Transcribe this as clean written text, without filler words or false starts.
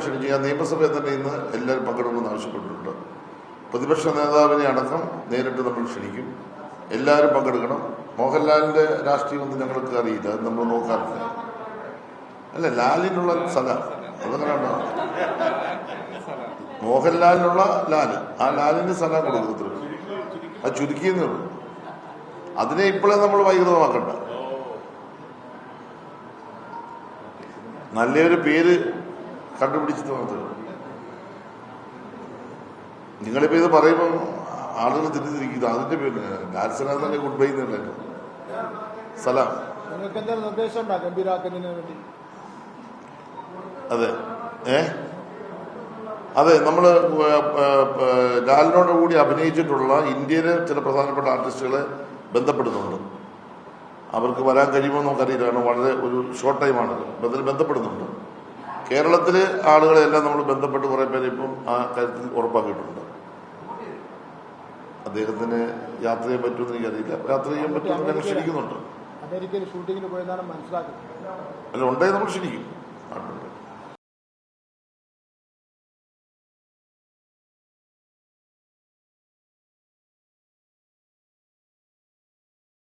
ക്ഷണിച്ചു. ഞാൻ നിയമസഭയിൽ തന്നെ ഇന്ന് എല്ലാവരും പങ്കെടുക്കണമെന്ന് ആവശ്യപ്പെട്ടിട്ടുണ്ട്. പ്രതിപക്ഷ നേതാവിനെ അടക്കം നേരിട്ട് നമ്മൾ ക്ഷണിക്കും. എല്ലാവരും പങ്കെടുക്കണം. മോഹൻലാലിന്റെ രാഷ്ട്രീയമൊന്നും ഞങ്ങൾക്ക് അറിയില്ല, അത് നമ്മൾ നോക്കാറില്ല. അല്ല, ലാലിനുള്ള സ്ഥലം അതങ്ങനെയാണോ? മോഹൻലാലിനുള്ള ലാല്, ആ ലാലിന് സ്ഥലം കൊടുക്കത്തില്ല. അത് ചുരുക്കിയെന്നേ ഉള്ളൂ. അതിനെ ഇപ്പോഴേ നമ്മൾ വൈകൃതമാക്കണ്ട. നല്ലൊരു പേര് കണ്ടുപിടിച്ചിട്ട് മാത്രമേ. നിങ്ങളിപ്പോ ഇത് പറയുമ്പോൾ ആളുകൾ തിരിഞ്ഞിരിക്കുന്നു. അതിന്റെ പേര് ലാൽസലാം തന്നെ ഗുഡ് ബൈ എന്നുണ്ടായിരുന്നു. സലാം. അതെ, അതെ, നമ്മള് ലാലിനോട് കൂടി അഭിനയിച്ചിട്ടുള്ള ഇന്ത്യയിലെ ചില പ്രധാനപ്പെട്ട ആർട്ടിസ്റ്റുകളെ ബന്ധപ്പെടുന്നുണ്ട്. അവർക്ക് വരാൻ കഴിയുമോ നമുക്കറിയില്ല. കാരണം വളരെ ഒരു ഷോർട്ട് ടൈമാണ്. ബന്ധപ്പെടുന്നുണ്ട്. കേരളത്തിലെ ആളുകളെല്ലാം നമ്മൾ ബന്ധപ്പെട്ട് കുറെ പേരെ ഇപ്പം ആ കാര്യത്തിൽ ഉറപ്പാക്കിയിട്ടുണ്ട്. അദ്ദേഹത്തിന് യാത്ര ചെയ്യാൻ പറ്റുമെന്ന് എനിക്കറിയില്ല. യാത്ര ചെയ്യാൻ പറ്റുമെന്ന് ഞങ്ങൾ ക്ഷണിക്കുന്നുണ്ട്. അമേരിക്കയിൽ ഷൂട്ടിങ്ങിന് പോയതാണ് മനസ്സിലാക്കുന്നത്. അല്ല, ഉണ്ടെങ്കിൽ നമ്മൾ ക്ഷണിക്കും.